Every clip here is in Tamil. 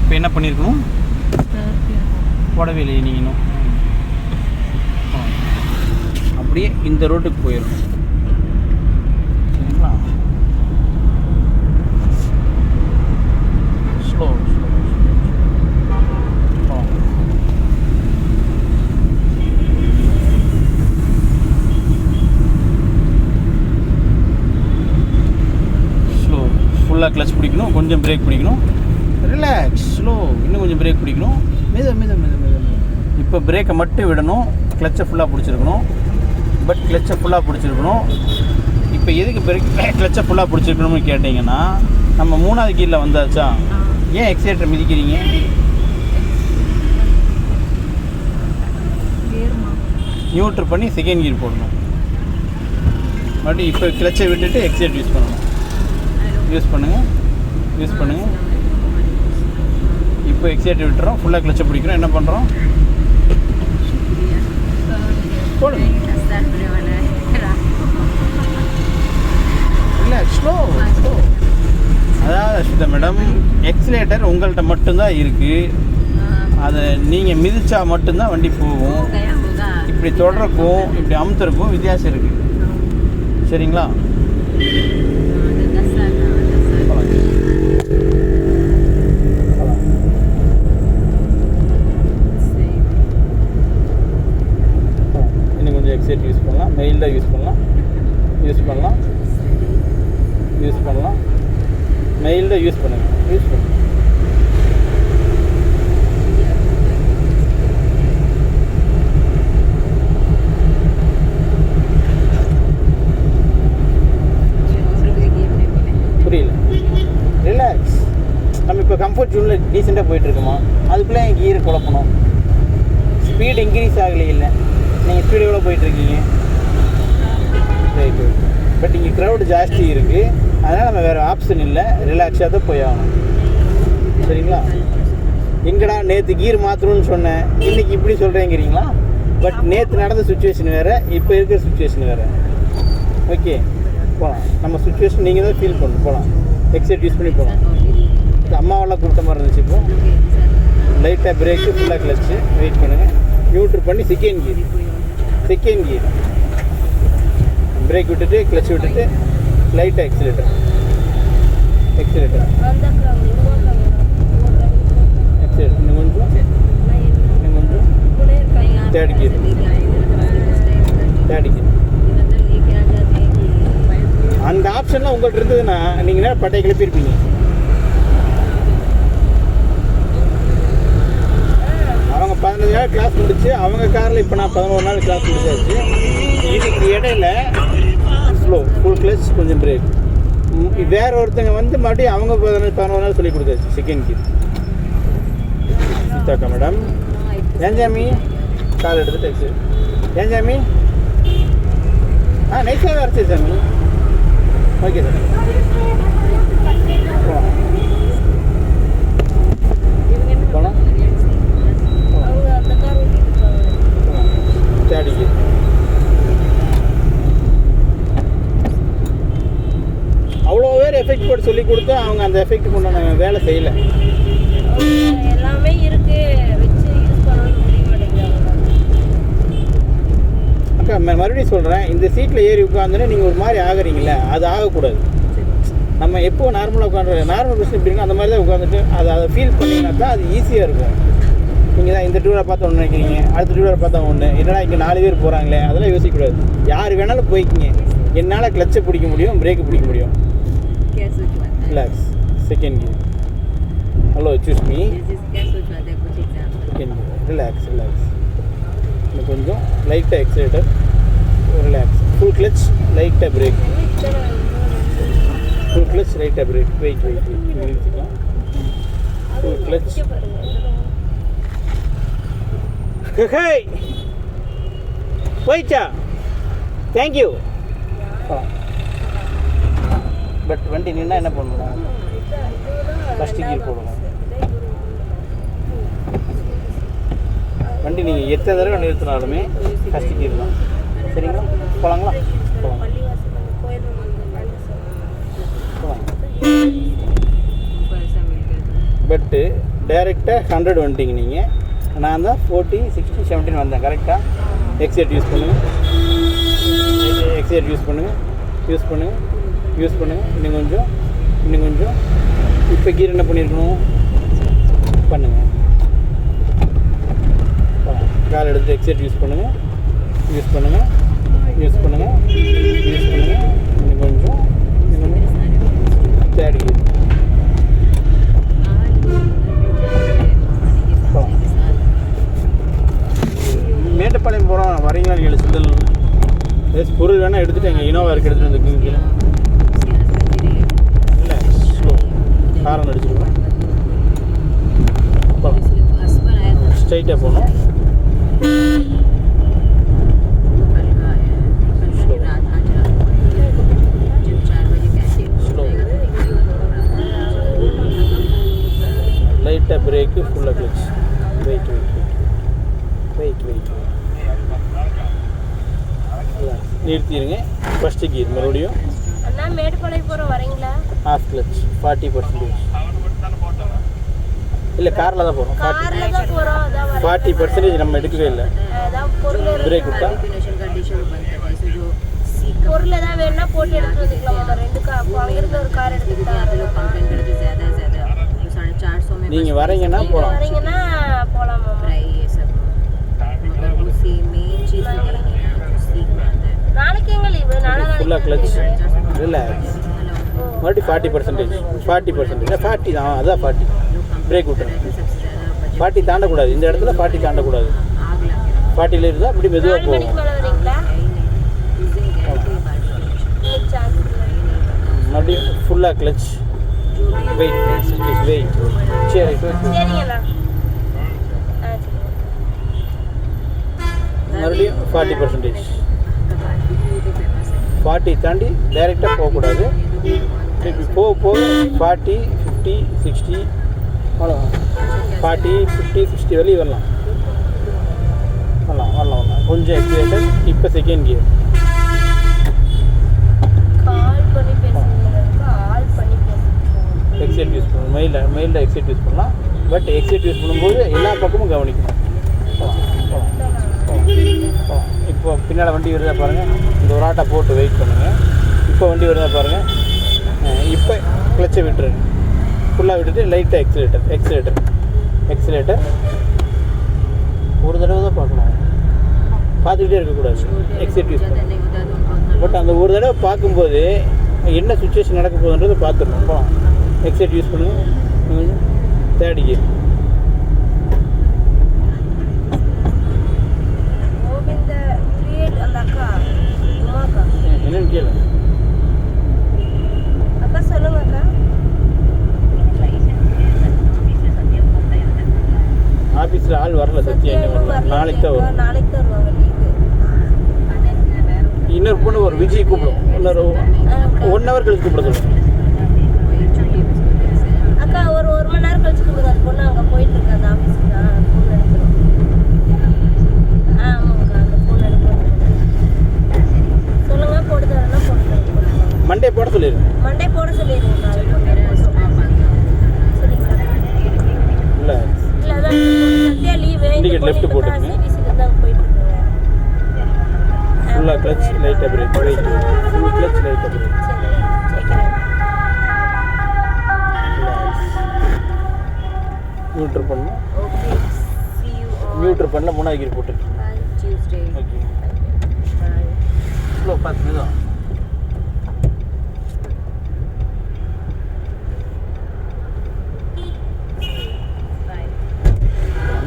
இப்போ என்ன பண்ணியிருக்கணும், போடவே இல்லை நீங்களும். அப்படியே இந்த ரோட்டுக்கு போயிடணும். சரிங்களா? ஸ்லோ ஸ்லோ ஃபுல்லாக கிளச் பிடிக்கணும், கொஞ்சம் பிரேக் பிடிக்கணும். ரிலாக்ஸ், ஸ்லோ, இன்னும் கொஞ்சம் பிரேக் பிடிக்கணும். மெது மெது மெது மெது. இப்போ பிரேக்கை மட்டும் விடணும், கிளச்சை ஃபுல்லாக பிடிச்சிருக்கணும். பட் கிளச்சை ஃபுல்லாக பிடிச்சிருக்கணும். இப்போ எதுக்கு பிரேக் கிளச்சை ஃபுல்லாக பிடிச்சிருக்கணும்னு கேட்டிங்கன்னா, நம்ம 3வது கீரில் வந்தாச்சா, ஏன் எக்ஸைட்டர் மிதிக்கிறீங்க? நியூட்ரு பண்ணி செகண்ட் கீர் போடணும். மறுபடியும் இப்போ கிளச்சை விட்டுட்டு எக்ஸைட் யூஸ் பண்ணணும். யூஸ் பண்ணுங்கள். இப்போ எக்ஸைட்டர் விட்டுறோம், ஃபுல்லாக கிளச்சை பிடிக்கிறோம். என்ன பண்ணுறோம்? போடுங்க. இல்லை, ஸ்லோ. அதாவது அஸ்விதா மேடம், எக்ஸிலேட்டர் உங்கள்கிட்ட மட்டும்தான் இருக்குது. அதை நீங்கள் மிதிச்சா மட்டும்தான் வண்டி போகும். இப்படி தொடரக்கும் இப்படி அமுத்துறக்கும் வித்தியாசம் இருக்குது. சரிங்களா? இன்னும் கொஞ்சம் எக்ஸைட் யூஸ் பண்ணலாம், மெயில்டாக யூஸ் பண்ணலாம், மெயில்டாக யூஸ் பண்ணுங்கள். புரியல? ரிலாக்ஸ். நம்ம இப்போ கம்ஃபர்ட் ஜோனில் டீசெண்டாக போயிட்டுருக்கோமா, அதுக்குள்ளே என் கீரை குழப்பணும். ஸ்பீடு இன்க்ரீஸ் ஆகலை. இல்லை, நீங்கள் ஸ்பீடு எவ்வளோ போயிட்டுருக்கீங்க? ரைட்டு. பட் இங்கே க்ரௌடு ஜாஸ்தி இருக்குது, அதனால் நம்ம வேறு ஆப்ஷன் இல்லை, ரிலாக்ஸாக தான் போய் ஆகணும். சரிங்களா? எங்கடா நேற்று கீர் மாற்றணும்னு சொன்னேன், இன்றைக்கி இப்படி சொல்கிறேங்கிறீங்களா? பட் நேற்று நடந்த சுச்சுவேஷன் வேறு, இப்போ இருக்கிற சுச்சுவேஷன் வேறு. ஓகே, போகலாம். நம்ம சுச்சுவேஷன் நீங்கள் தான் ஃபீல் பண்ணணும். போகலாம், எக்ஸைட் யூஸ் பண்ணி போகலாம். அம்மாவெல்லாம் கூப்பிட்ட மாதிரி இருந்துச்சு. இப்போ லைட்டாக பிரேக்கு, ஃபுல்லாக கிளச்சு. வெயிட் பண்ணுங்கள். நியூட்ரு பண்ணி செகண்ட் கீர் பிரேக் விட்டுட்டு கிளச் விட்டுட்டு லைட்டாக எக்ஸிலேட்டர் இன்னும் கொஞ்சம் தேர்ட் கீர். அந்த ஆப்ஷன்லாம் உங்கள்கிட்ட இருந்ததுன்னா நீங்கள் நேரம் பட்டையை கிளப்பியிருப்பீங்க. அவங்க 15 நாள் கிளாஸ் முடிச்சு அவங்க காரில் இப்போ நான் 11 நாள் கிளாஸ் முடிச்சாச்சு. இதுக்கு இடையில ஸ்லோ, ஃபுல் கிளச், கொஞ்சம் பிரேக். வேற ஒருத்தங்க வந்து மறுபடியும் அவங்க 11 நாள் சொல்லி கொடுத்தாச்சு செகண்ட் கீர். சீதாக்கா மேடம், ஏன் ஜாமி கால் எடுத்துட்டு எக்ஸைட். ஏன் ஜாமி? நைஸாக வரைச்சி சாமி. Okay sir. போகலாம். தேடிக்கு அவ்வளோ பேர் எஃபெக்ட் போட்டு சொல்லி கொடுத்தா அவங்க அந்த எஃபெக்ட் கொண்டான வேலை செய்யலை. எல்லாமே இருக்கு, வச்சு யூஸ் பண்ணணும்னு முடிய மாட்டேங்கிறாங்க. அக்கா மறுபடியும் சொல்கிறேன், இந்த சீட்டில் ஏறி உட்காந்துன்னு நீங்கள் ஒரு மாதிரி ஆகுறீங்களே, அது ஆகக்கூடாது. நம்ம எப்போ நார்மலாக உட்காந்து நார்மல் பிரச்சனை எப்படிங்க அந்த மாதிரி தான் உட்காந்துட்டு அதை ஃபீல் பண்ணிங்கன்னா தான் அது ஈஸியாக இருக்கும். நீங்கள் தான் இந்த டூரை பார்த்தா ஒன்று நினைக்கிறீங்க, அடுத்த டூரை பார்த்தா ஒன்று, என்னடா இங்கே 4 பேர் போகிறாங்களே, அதெல்லாம் யோசிக்கக்கூடாது. யார் வேணாலும் போய்க்கிங்க. என்னால் கிளச்சை பிடிக்க முடியும், பிரேக்கு பிடிக்க முடியும். ரிலாக்ஸ். Second gear. ஹலோ, சூஸ் மீ. Second gear. ரிலாக்ஸ். இன்னும் கொஞ்சம் லைட்டாக எக்ஸைட்டர், ரிலாக்ஸ். ஃபுல் கிளச், லைட்டாக பிரேக். ஃபுல் கிளச், லைட்டாக பிரேக். வெயிட் நிறுத்திக்கலாம். Full clutch. போயிச்சா? தேங்க்யூ. பட் வண்டி நின்னா என்ன பண்ணணும்? ஃபஸ்ட்டு கீர் போடணும். வண்டி நீங்கள் எத்தனை தடவை நிறுத்தினாலுமே ஃபஸ்ட்டு கீர் தான். சரிங்களா? போகலாங்களா? போகலாம். பட்டு டைரெக்டாக 100 வந்துட்டீங்க நீங்கள். நான் தான் 40, 60, 70 வந்தேன் கரெக்டாக. எக்ஸைட் யூஸ் பண்ணுங்கள், எக்ஸைட் யூஸ் பண்ணுங்கள், யூஸ் பண்ணுங்கள், யூஸ் பண்ணுங்கள். இன்னும் கொஞ்சம், இன்னும் கொஞ்சம். இப்போ கீர் என்ன பண்ணியிருக்கணும் பண்ணுங்கள். கால் எடுத்து எக்ஸைட் யூஸ் பண்ணுங்கள், யூஸ் பண்ணுங்கள், யூஸ் பண்ணுங்கள், யூஸ் பண்ணுங்கள். இன்னும் கொஞ்சம், இன்னும் தேர்ட் கீர். மேட்டுப்பாளையம் போகிறோம் வரீங்களா நீங்கள்? சிந்தல் பொருள் வேணால் எடுத்துகிட்டு எங்கள் இனோவா இருக்குது எடுத்துகிட்டு வந்து இல்லை ஸ்லோ காரம் அடிச்சுருக்கோம். ஸ்ட்ரைட்டாக போகணும். லைட்டாக பிரேக்கு, ஃபுல்லாக clutch. Wait wait wait wait wait நிறுத்திடுங்க. ஃபஸ்ட்டு கீர் மறுபடியும் அண்ணா மேட்டுப்பாளையம் போகிறோம் வரீங்களா? Half clutch 40%. இல்லை காரில் தான் போகிறோம். காரில் தான் போகிறோம். அதான் 40% நம்ம எடுக்கவே இல்லை. அதான் பொருள் பிரேக் விட்டா பொருள் ஏதாவது வேணும்னா போட்டு எடுத்து வந்துக்கலாம். ரெண்டு அங்கேருந்து ஒரு கார் எடுத்துக்கிட்டா நீங்கள் வரீங்கன்னா போகலாம். வரீங்கன்னா போகலாம். நாளைக்கு எங்க லீவு? ஃபுல்லாக கிளச் ரிலாக்ஸ். மறுபடியும் 40%, 40%, 40 தான், அதான் 40. பிரேக் விட்டுறேன். 40 தாண்டக்கூடாது இந்த இடத்துல, 40 தாண்டக்கூடாது. 40 இருந்தால் அப்படி மெதுவாக போகும். மறுபடியும் ஃபுல்லாக கிளச். Wait wait. சரி சரிங்கண்ணா. மறுபடியும் 40%. 40 தாண்டி டைரெக்டாக போகக்கூடாது. போக போக 40, 50, 60 அவ்வளோ. 40, 50, 60 வரையும் வரலாம். வரலாம் வரலாம் வரலாம். கொஞ்சம் எக்ஸைட்டட். இப்போ செகண்ட் கியர். எக்ஸைட் யூஸ் பண்ணணும். மெயிலில் எக்ஸைட் யூஸ் பண்ணலாம். பட் எக்ஸைட் யூஸ் பண்ணும்போது எல்லா பக்கமும் கவனிக்கணும். இப்போ பின்னால் வண்டி வருதா பாருங்கள். இந்த ஒரு ஆட்டை போட்டு வெயிட் பண்ணுங்கள். இப்போ வண்டி வருதா பாருங்கள். இப்போ கிளச்சை விட்டுருங்க. ஃபுல்லாக விட்டுட்டு லைட்டாக எக்ஸிலேட்டர். ஒரு தடவை தான் பார்க்கணும், பார்த்துக்கிட்டே இருக்கக்கூடாது. எக்ஸைட் யூஸ் பண்ணணும். பட் அந்த ஒரு தடவை பார்க்கும்போது என்ன சுச்சுவேஷன் நடக்க போகுதுன்றதை பார்த்துடணும். போகலாம். எக்ஸைட் யூஸ் பண்ணுங்கள். Third gear. என்னன்னு கேளு. அக்கா சொல்லுங்க அக்கா. ஆஃபீஸில் ஆள் வரல சத்யா, என்ன வரல. நாளைக்கு தான் வரும். நாளைக்கு தான் வருவாங்க. இன்னொரு பொண்ணு ஒரு விஜய் கூப்பிடும். இன்னொரு 1 hour கழிச்சு கூப்பிட சொல்லுங்கள். அக்கா ஒரு 1 மணி நேரம் கழிச்சு கூப்பிடுங்க. அந்த பொண்ணு அங்கே போயிட்டு இருக்கா அந்த ஆஃபீஸுக்கு தான் ஃபோன் எடுக்கிறோம். ஆமாங்கக்கா அந்த ஃபோன் எடுக்கிறோம். சொல்லுங்க போட்டு தரேன்னா போட்டு தரேன். மண்டே போட சொல்லிடுங்க. மண்டே போட சொல்லிடுங்க. இல்லை இல்லை அதான் சத்யா லீவு. இண்டிகேட் லெஃப்ட் போட்டுருங்க. சிபிசிக்கு தான் போயிட்டு இருக்காங்க. ஃபுல்லாக கிளச் லைட்டாக பிரேக். வெயிட். ஃபுல் கிளச் லைட்டாக பிரேக். நியூட்ரு பண்ணணும். நியூட்ரு பண்ணல 3வது கீர் போட்டு. ஓகே ஸ்லோ பார்த்து தான்.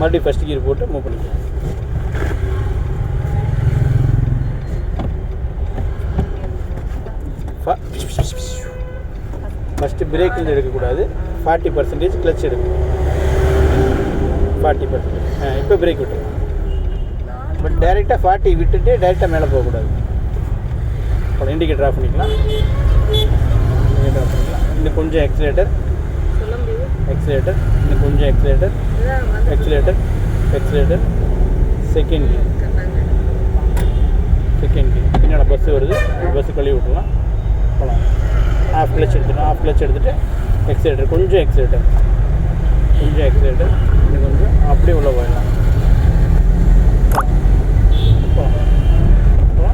மறுபடியும் ஃபஸ்ட் கீர் போட்டு மூவ் பண்ணிக்கலாம். ஃபஸ்ட்டு பிரேக்கில் எடுக்கக்கூடாது. 40% கிளச் எடுக்கணும். 40%. இப்போ பிரேக் விட்டுருங்க. பட் டைரெக்டாக 40 விட்டுட்டு டைரெக்டாக மேலே போகக்கூடாது. அப்புறம் இண்டிகேட்டர் ஆஃப் பண்ணிக்கலாம். இன்னும் கொஞ்சம் எக்ஸிலேட்டர். இன்னும் கொஞ்சம் எக்ஸிலேட்டர். செகண்ட் கீர். பின்னால் பஸ்ஸு வருது. பஸ்ஸு கழுவி விட்டுலாம். போகலாம். ஹாஃப் கிளச் எடுத்துகிட்டு எக்ஸிலேட்டர். கொஞ்சம் எக்ஸிலேட்டர். கொஞ்சம் எக்ஸைட்டட், இன்னும் கொஞ்சம் அப்படியே உள்ள போயிடலாம்.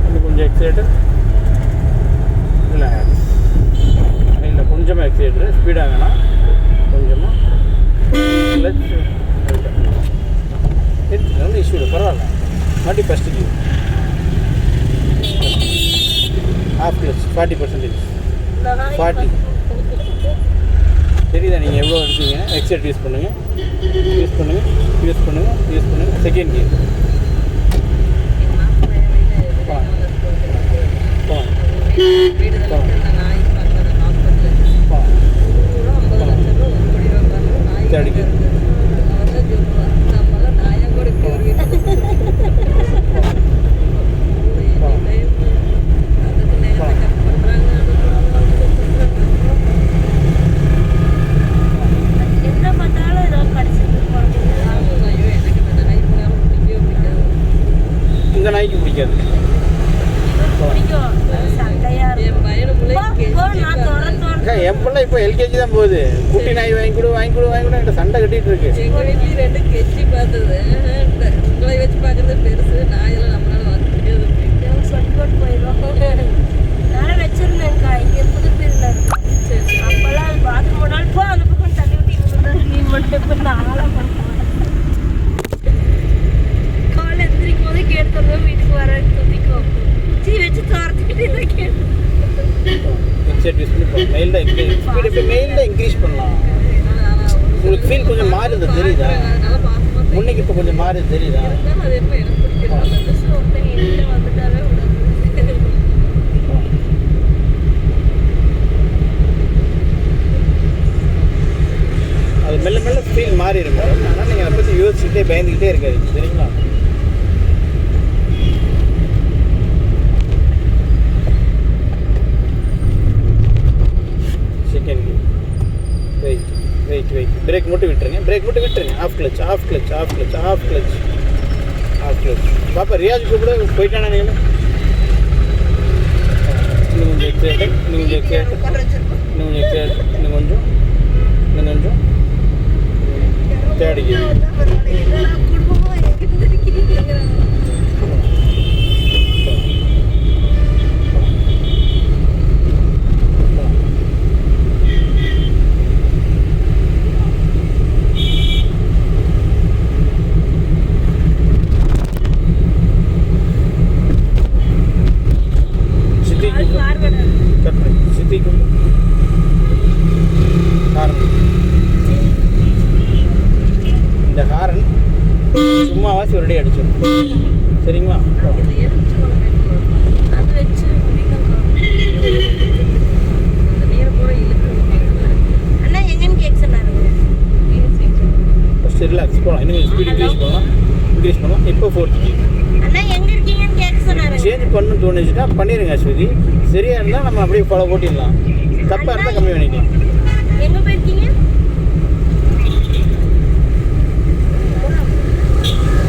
இன்னும் கொஞ்சம் எக்ஸைட்டட், இல்லை இல்லை கொஞ்சமாக எக்ஸைட்டடு, ஸ்பீடாக வேணாம், கொஞ்சமாக நல்ல இஷ்யூ இல்லை, பரவாயில்ல. மறுபடியும் ஃபஸ்ட்டு கியர் ஆஃப் கிளச் 40%, 40. தெரியுதா நீங்கள் எவ்வளோ எடுத்தீங்க? எக்ஸைட் யூஸ் பண்ணுங்கள், யூஸ் பண்ணுங்கள், யூஸ் பண்ணுங்கள், யூஸ் பண்ணுங்கள். செகண்ட் கியர் தேர்ட் கியர் இந்த நாய்க்கு பிடிக்காது. என் பிள்ளை இப்போ எல்கேஜி தான் போகுது. குட்டி நாய் வாங்கி கொடு வாங்கி கொடு வாங்கி கூட என்கிட்ட சண்டை கட்டிட்டு இருக்கு. எங்கள் வீட்லேயும் 2 கெச்சி பார்த்தது, உங்களை வச்சு பார்க்குறது பெருசு, நாயெல்லாம் நம்மளால வந்து முடியாது அப்படின்னு சொல்லி போட்டு போயிடும். நான் வச்சிருந்தேன்க்கா இங்கே புதுப்பேரில் இருக்கு. சரி அப்போல்லாம் அது பாத்ரூம் போனாலும் போ அந்த பக்கம் தள்ளி விட்டு க்ளீன் பண்ணிட்டு இப்போ நாளாக பண்ணுவேன். காலை எந்திரிக்கும் போது கேட்டு வீட்டுக்கு வர துதிக்கும் சீ வச்சு துரத்துக்கிட்டு இதை கேட்டு ஹெட்செட் யூஸ் பண்ணி மெயிலில் இன்க்ரீஸ் பண்ணலாம். உங்களுக்கு ஃபீல் கொஞ்சம் மாறுது தெரியுதா? நல்லா பார்த்து முன்னைக்கு இப்போ கொஞ்சம் மாறுது தெரியுதா? அது என்ன எனக்கு பிடிக்கிறது ஒருத்தன் என்கிட்ட வந்துட்டாவே விடாது. அது மெல்ல மெல்ல ஃபீல் மாறி இருக்கும். ஆனால் நீங்கள் அதை பற்றி யோசிச்சுக்கிட்டே பயந்துக்கிட்டே இருக்காது, சரிங்களா? Second wait wait wait brake மட்டும் விட்டுருங்க, பிரேக் மட்டும் விட்டுருங்க. Off clutch off clutch off clutch off clutch off clutch. பாப்பா ரியாஜ் கூட போயிட்டானா நீங்கள்? இன்னும் கொஞ்சம் எக்ஸைட்டட், இன்னும் கொஞ்சம் எக்ஸைட்டட், இன்னும் கொஞ்சம் எக்ஸைட்டட், இன்னும் கொஞ்சம் இன்னும் கொஞ்சம் தேர்ட் கியர் குடும்பமாக எங்கிட்ட இருக்கீங்க. இந்த ஹாரன் சும்மாவாசி ஒரு டே அடிச்சிடும், சரிங்களா? அது வச்சு அண்ணா எங்கன்னு கேட்க சொன்னாரு. ஃபஸ்ட்டு ரிலாக்ஸ் போகலாம், இன்னும் ஸ்பீட் இன்க்ரீஸ் பண்ணலாம். இப்போ 4th கியர். அண்ணா எங்க இருக்கீங்கன்னு கேட்க சொன்னாரு. சேஞ்ச் பண்ணணும்னு தோணுச்சுன்னா பண்ணிடுங்க அஸ்வதி. சரியாக இருந்தால் நம்ம அப்படியே ஃபாலோ ஓட்டிடலாம், தப்பாக இருந்தால் கம்மி பண்ணிக்கலாம். எங்க போயிருக்கீங்க?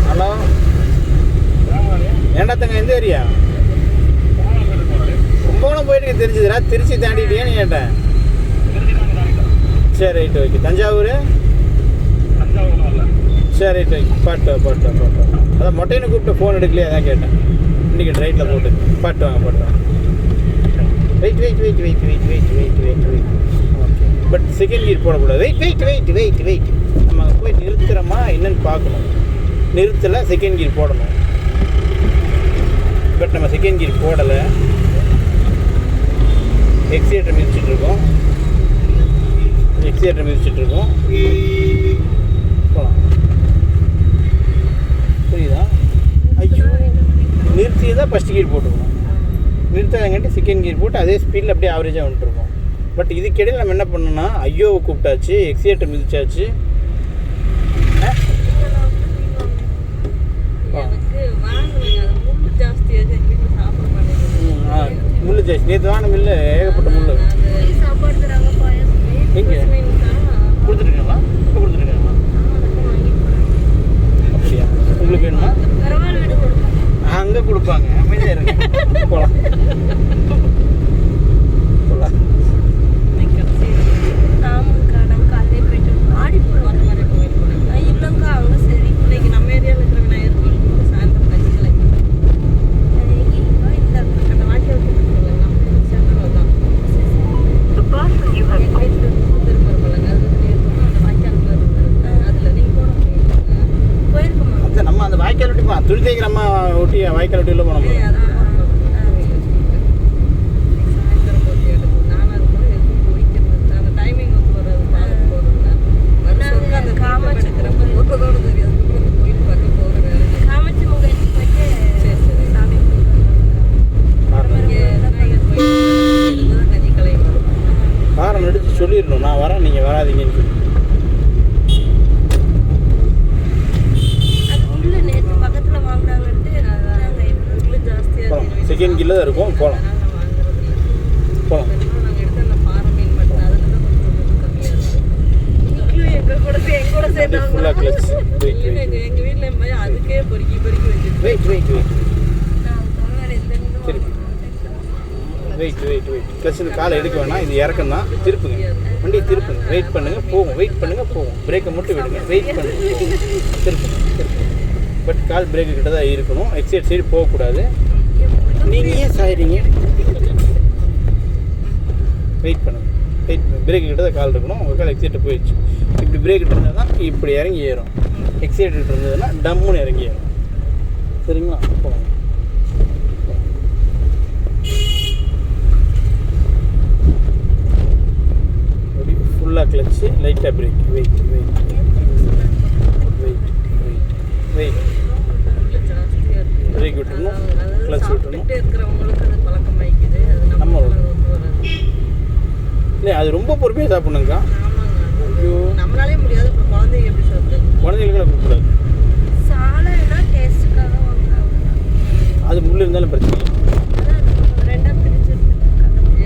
ஹலோ, ஏண்டா தங்க எந்த ஏரியா? கும்பகோணம் போயிட்டு தெரிஞ்சுதுரா, திருச்சி தாண்டிட்டியான்னு கேட்டேன். சரி ரைட்டு ஓகே. தஞ்சாவூர்? சரி ரைட்டு ஓகே. பாட்டு அதான் மொட்டைன்னு கூப்பிட்டு ஃபோன் எடுக்கலையே, அதான் கேட்டேன். இன்றைக்கி ரைட்டில் போட்டு பாட்டு வாங்க. Wait okay. But second gear போடக்கூடாது. வெயிட் நம்ம அங்கே போய் நிறுத்துகிறோமா என்னன்னு பார்க்கணும். நிறுத்தலை, செகண்ட் கியர் போடணும். பட் நம்ம செகண்ட் கியர் போடலை, எக்ஸிலேட்டர் மிதிச்சிட்ருக்கோம். போகலாம். புரியுதா? ஐயோ, நிறுத்தி தான் ஃபஸ்ட் கியர் போட்டுக்கணும். நிறுத்தாதங்காட்டி செகண்ட் கியர் போட்டு அதே ஸ்பீடில் அப்படியே ஆவரேஜாக வந்துட்டுருக்கோம். பட் இதுக்கிடையில் நம்ம என்ன பண்ணோம்னா ஐயோவை கூப்பிட்டாச்சு, எக்ஸிலேட்டர் மிதிச்சாச்சு. முள்ளு ஜாஸ்தி, நேற்று வாங்கின மில்லு ஏகப்பட்ட முள்ளு. சாப்பாடு தராங்க, பாயாசம் எங்கே கொடுத்துருக்காங்களா? இப்போ கொடுத்துருக்காங்களா? அப்படியா? உங்களுக்கு வேணுமா? பரவாயில்ல வீடு கொடுப்பாங்க. அங்கே கொடுப்பாங்க, அமைதியாக இருங்க. போகலாம். ஆமாக்கா, நாங்கள் காலையிலே போயிட்டு ஆடி போடுவோம். துணி தைக்கிற அம்மா ஒட்டி வாய்க்கால் ஒட்டி உள்ள போனோம் சாயந்தரம் போட்டு எடுக்கும். நானும் அது கூட எதுவும் குடிக்கிறது அந்த டைமிங் வந்து வராது. பார்க்க போகிறோம்னா வருஷம் அந்த காமாட்சி எடுக்கிறப்ப போகிறதோடு தெரியாது. கோயில் பார்க்க போகிற வேலை. காமாட்சி முகத்துக்கு போயிட்டு சரி சரி. சாமி இங்கே விநாயகர் கோயில் இருந்தால் தான் கனி கலை வரும். காரம் அடித்து சொல்லிடணும் நான் வரேன் நீங்கள் வராதீங்கன்னு சொல்லி. அது உள்ள நேற்று பக்கத்துல வாங்கினாங்கன்ட்டு அதுக்குள்ள ஜாஸ்தியாக போகலாம் செகண்ட் கீழே தான் இருக்கும் போகலாம் அதனால நான் வாங்குறது இல்லை. போகலாம். பெரும்பாலும் நாங்கள் எடுத்த அந்த பாறை மீன் மட்டும் அதில் தான் கொஞ்சம் கம்மியாக இருக்கும். நீங்களும் எங்க கூட சேர்ந்து ஃபுல்லாக கிளச் வெயிட் இல்லைன்னா எங்கள் வீட்டில் அதுக்கே பொறுக்கி பொறுக்கி வச்சுருக்கோம். வெயிட் வெயிட் வெயிட் நான் தவிர வேற எந்த மீனும் சரி வெயிட் வெயிட் வெயிட் கிளச்சில் காலை எடுக்க வேணாம். இது இறக்கம் தான். திருப்புங்க வண்டியை திருப்புங்க. வெயிட் பண்ணுங்க போகும். வெயிட் பண்ணுங்க போகும். பிரேக்கை மட்டும் விடுங்க. வெயிட் பண்ணுங்க போகும். திருப்புங்க திருப்புங்க. பட் கால் பிரேக்கு கிட்ட தான் இருக்கணும். எக்ஸைட் சைடு போகக்கூடாது. நீங்கள் ஏன் சாயிறீங்க? வெயிட் பண்ணுங்க. வெயிட் பிரேக்கு கிட்ட தான் கால் இருக்கணும். உங்கள் கால் எக்ஸைட்டை போயிடுச்சு. இப்படி பிரேக் இருந்தால் தான் இப்படி இறங்கி ஏறும். எக்ஸைட் இருந்ததுன்னா டம்முன்னு இறங்கி ஏறும். சரிங்களா? போகலாம். ஃபுல்லாக கிளச்சு லைட்டாக brake. Wait wait wait wait wait ஜாஸ்தியாக இருக்குது. பிரேக் விட்டுறணும். கிளச் விட்டுறணும். சாப்பிட்டுட்டே இருக்கிறவங்களுக்கு அது பழக்கம் ஆயிக்குது. அது நம்ம நம்ம ஒத்து வராது. இல்லை அது ரொம்ப பொறுமையாக சாப்பிடணுங்கக்கா. ஆமாங்க. ஐயோ நம்மளாலே முடியாது. அப்புறம் குழந்தைங்க எப்படி சாப்பிடுறது? குழந்தைகளுக்கு கொடுக்கூடாது. சாலைனா டேஸ்ட்டுக்காக வாங்குறாங்க. அது முள் இருந்தாலும் பிரச்சனை இல்லை. அதான் அது ரெண்டா பிரிச்சிருக்கு.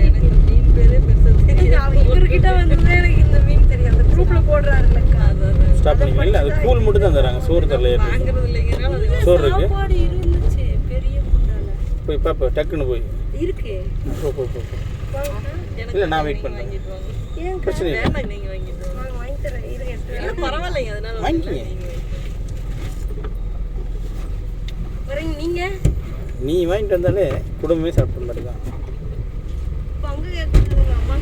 எனக்கு மீன் பேரே பெருசாக தெரியாது. இவர்கிட்ட வந்து எனக்கு இந்த மீன் தெரியும். அந்த குரூப்ல போடுறாருல்லக்கா. ஸ்டாப் பண்ணிக்கலாம். இல்லை அது கூழ் மட்டும் தான் தராங்க. சோறு தரல. வாங்குறது இல்லைங்கிறனால அது சோறு இருக்கு. சாப்பாடு இருந்துச்சு பெரிய குண்டால. போய் பாப்பா டக்குன்னு போய் இருக்கு. போ போ போ போ. எனக்கு இல்லை நான் வெயிட் பண்ணுறேன். வாங்கிட்டு வாங்க. ஏன் பிரச்சனை இல்லை. வேண்டாம் நீங்கள் வாங்கிட்டு வாங்க. வாங்க வாங்கி தரேன். இருங்க எடுத்து இல்லை பரவாயில்லைங்க. அதனால வாங்கிக்கங்க. வரீங்க நீங்க நீ வாங்கிட்டு வந்தாலே குடும்பமே சாப்பிட்ட மாதிரி தான். பங்கு கேட்குறீங்க அம்மா.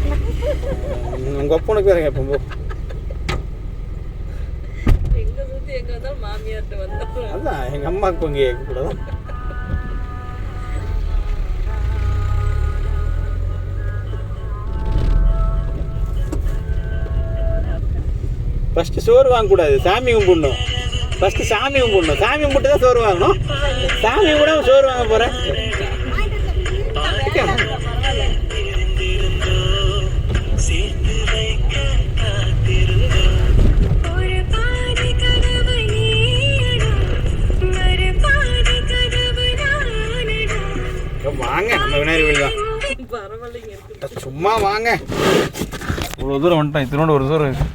உங்கள் அப்பனுக்கு வேறு கேட்போம் போ. எங்கே சுற்றி எங்கே வந்தாலும் மாமியார்கிட்ட வந்தோம். அதான் எங்கள் அம்மாவுக்கு பங்கு கேட்கக்கூடாதான். ஃபஸ்ட்டு சோறு வாங்கக்கூடாது. சாமி கும்பிடணும். ஃபஸ்ட்டு சாமி கும்பிடணும். சாமி கும்பிட்டு தான் சோறு வாங்கணும். சாமி கூட சோறு வாங்க போகிறேன். வாங்க நம்ம விநாயகர் கோயில் தான். பரவாயில்லைங்க. சும்மா வாங்க. இவ்வளோ தூரம் வந்துட்டோம். இத்தனோட ஒரு தூரம் இருக்கு.